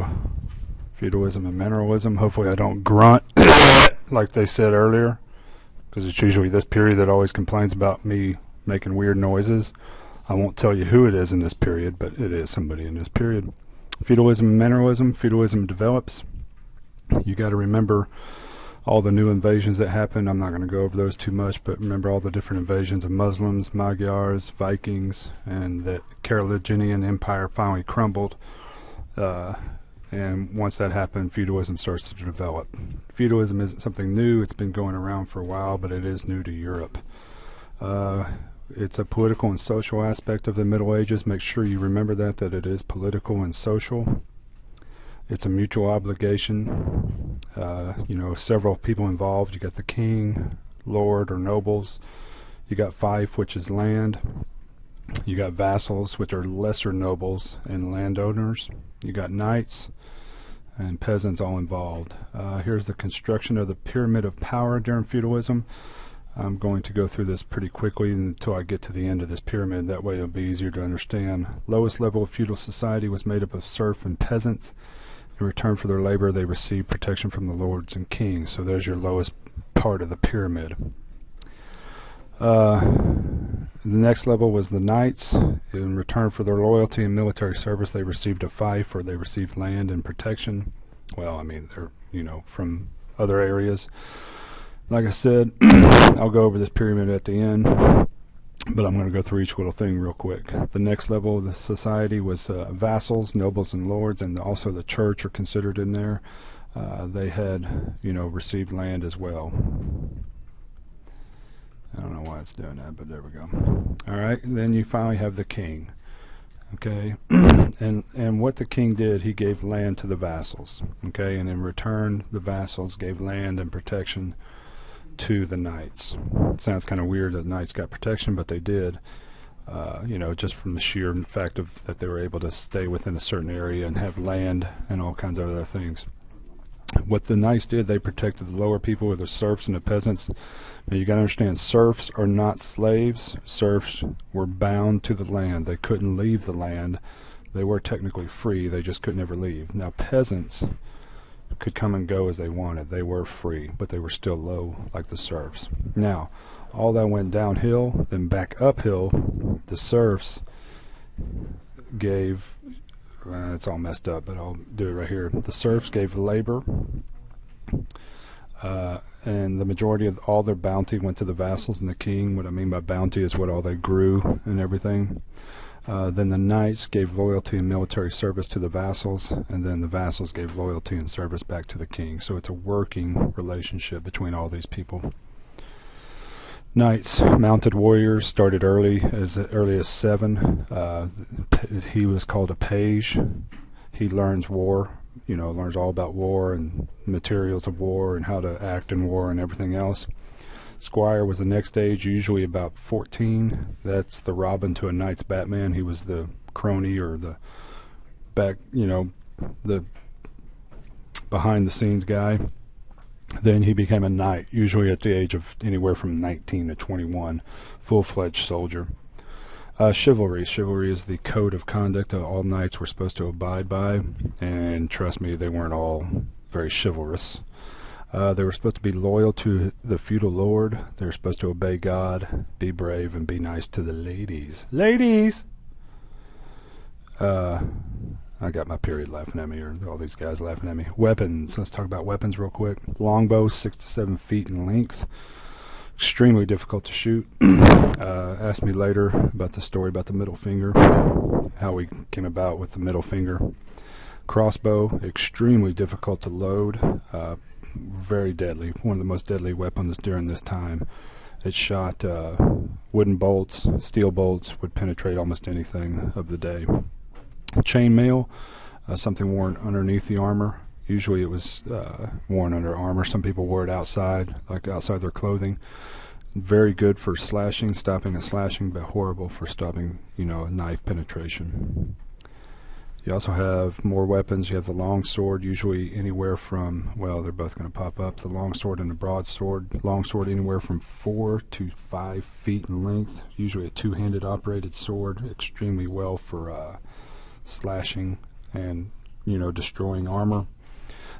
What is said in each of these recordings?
through Feudalism and Manorialism. Hopefully I don't grunt like they said earlier, because it's usually this period that always complains about me making weird noises. I won't tell you who it is in this period, but it is somebody in this period. Feudalism and Manorialism. Feudalism develops. You got to remember all the new invasions that happened. I'm not going to go over those too much, but remember all the different invasions of Muslims, Magyars, Vikings, and that Carolingian Empire finally crumbled. And once that happened, feudalism starts to develop. Feudalism isn't something new. It's been going around for a while, but it is new to Europe. It's a political and social aspect of the Middle Ages. Make sure you remember that it is political and social. It's a mutual obligation. Several people involved. You got the king, lord, or nobles. You got fief, which is land. You got vassals, which are lesser nobles and landowners. You got knights and peasants all involved. Here's the construction of the pyramid of power during feudalism. I'm going to go through this pretty quickly until I get to the end of this pyramid. That way it'll be easier to understand. Lowest level of feudal society was made up of serf and peasants. In return for their labor, they received protection from the lords and kings. So there's your lowest part of the pyramid. The next level was the knights. In return for their loyalty and military service, they received a fief, or they received land and protection. Well, I mean, they're, from other areas. Like I said, I'll go over this pyramid at the end, but I'm going to go through each little thing real quick. The next level of the society was vassals, nobles, and lords, and also the church are considered in there. They had, received land as well. I don't know why it's doing that, but there we go. All right, then you finally have the king. Okay, and what the king did, he gave land to the vassals. Okay, and in return, the vassals gave land and protection to the knights. It sounds kind of weird that knights got protection, but they did. Just from the sheer fact of that they were able to stay within a certain area and have land and all kinds of other things. What the knights did, they protected the lower people, the serfs and the peasants. Now you got to understand, serfs are not slaves. Serfs were bound to the land. They couldn't leave the land. They were technically free. They just couldn't ever leave. Now peasants could come and go as they wanted. They were free, but they were still low like the serfs. Now, all that went downhill, then back uphill. The serfs gave... it's all messed up, but I'll do it right here. The serfs gave labor, and the majority of all their bounty went to the vassals and the king. What I mean by bounty is what all they grew and everything. Then the knights gave loyalty and military service to the vassals, and then the vassals gave loyalty and service back to the king. So it's a working relationship between all these people. Knights, mounted warriors, started early as 7. He was called a page. He learns war, learns all about war and materials of war and how to act in war and everything else. Squire was the next age, usually about 14. That's the Robin to a knight's Batman. He was the crony or the back, the behind the scenes guy. Then he became a knight, usually at the age of anywhere from 19 to 21, full-fledged soldier. Chivalry. Chivalry is the code of conduct that all knights were supposed to abide by, and trust me, they weren't all very chivalrous. They were supposed to be loyal to the feudal lord. They were supposed to obey God, be brave, and be nice to the ladies. Ladies! I got my period laughing at me, or all these guys laughing at me. Weapons. Let's talk about weapons real quick. Longbow, 6 to 7 feet in length. Extremely difficult to shoot. Ask me later about the story about the middle finger, how we came about with the middle finger. Crossbow, extremely difficult to load. Very deadly. One of the most deadly weapons during this time. It shot wooden bolts, steel bolts, would penetrate almost anything of the day. Chainmail, something worn underneath the armor. Usually it was worn under armor. Some people wore it outside, like outside their clothing. Very good for slashing, stopping a slashing, but horrible for stopping, a knife penetration. You also have more weapons. You have the long sword, usually anywhere from, well, they're both going to pop up, the long sword and the broadsword. Long sword anywhere from 4 to 5 feet in length, usually a two-handed operated sword, extremely well for slashing and, destroying armor.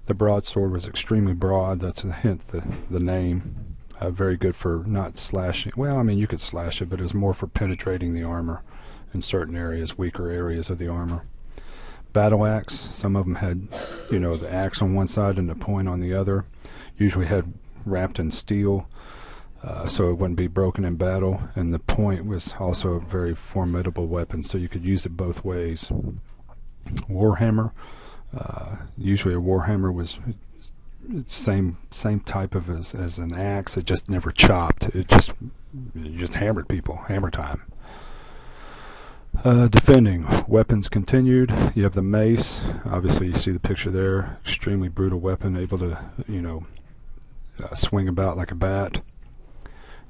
The broadsword was extremely broad. That's a hint, the name. Very good for not slashing. Well, I mean, you could slash it, but it was more for penetrating the armor in certain areas, weaker areas of the armor. Battle axe. Some of them had, the axe on one side and the point on the other. Usually had wrapped in steel, so it wouldn't be broken in battle. And the point was also a very formidable weapon, so you could use it both ways. Warhammer. Usually a warhammer was same type of as an axe. It just never chopped. It just hammered people. Hammer time. Defending. Weapons continued. You have the mace. Obviously you see the picture there. Extremely brutal weapon, able to swing about like a bat.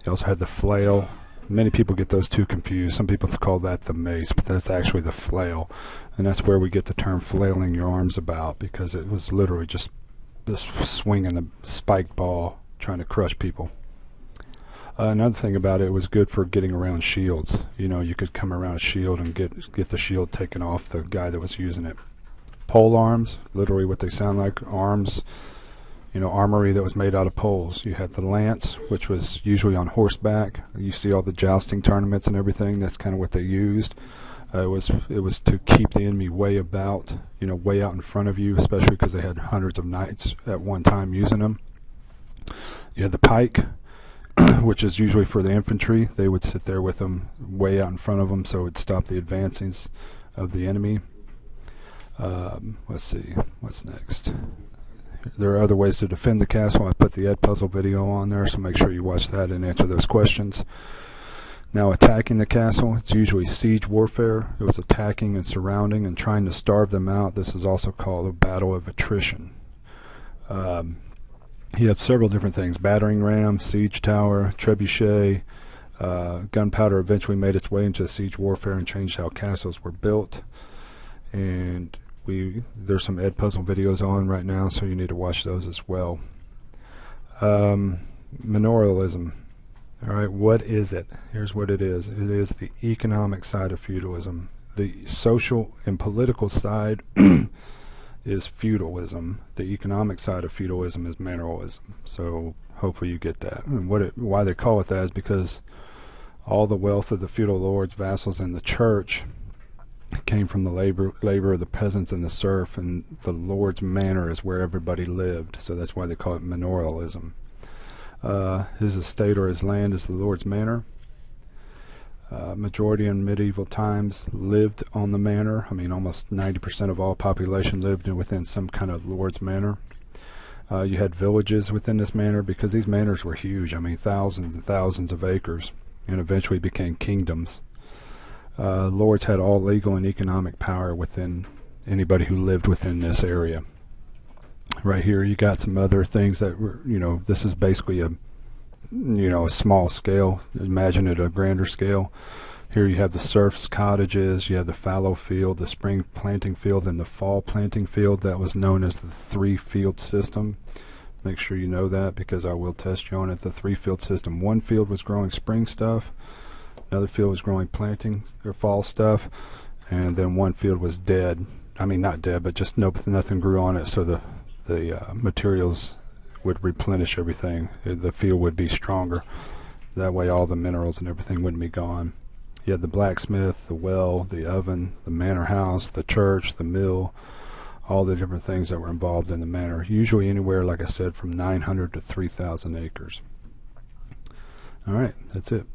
You also had the flail. Many people get those two confused. Some people call that the mace, but that's actually the flail. And that's where we get the term flailing your arms about, because it was literally just swinging a spiked ball trying to crush people. Another thing about it was good for getting around shields. You could come around a shield and get the shield taken off the guy that was using it. Pole arms, literally what they sound like, arms, armory that was made out of poles. You had the lance, which was usually on horseback. You see all the jousting tournaments and everything. That's kind of what they used. It was to keep the enemy way out in front of you, especially because they had hundreds of knights at one time using them. You had the pike, which is usually for the infantry. They would sit there with them way out in front of them, so it would stop the advancings of the enemy. Let's see, what's next? There are other ways to defend the castle. I put the Ed Puzzle video on there, so make sure you watch that and answer those questions. Now, attacking the castle, it's usually siege warfare. It was attacking and surrounding and trying to starve them out. This is also called a battle of attrition. You have several different things: battering ram, siege tower, trebuchet. Gunpowder eventually made its way into siege warfare and changed how castles were built. And there's some Ed Puzzle videos on right now, so you need to watch those as well. Manorialism. All right, what is it? Here's what it is. It is the economic side of feudalism. The social and political side is feudalism. The economic side of feudalism is manorialism. So hopefully you get that. And why they call it that is because all the wealth of the feudal lords, vassals, and the church came from the labor of the peasants and the serf, and the lord's manor is where everybody lived. So that's why they call it manorialism. His estate or his land is the lord's manor. Majority in medieval times lived on the manor. I mean, almost 90% of all population lived within some kind of lord's manor. You had villages within this manor because these manors were huge. I mean, thousands and thousands of acres, and eventually became kingdoms. Lords had all legal and economic power within anybody who lived within this area. Right here you got some other things that were, this is basically a small scale. Imagine it a grander scale. Here you have the serfs' cottages, you have the fallow field, the spring planting field, and the fall planting field. That was known as the three-field system. Make sure you know that, because I will test you on it. The three-field system. One field was growing spring stuff, another field was growing planting or fall stuff, and then one field was dead. I mean, not dead, but just nothing grew on it, so the materials would replenish everything. The field would be stronger. That way all the minerals and everything wouldn't be gone. You had the blacksmith, the well, the oven, the manor house, the church, the mill, all the different things that were involved in the manor. Usually anywhere, like I said, from 900 to 3,000 acres. All right, that's it.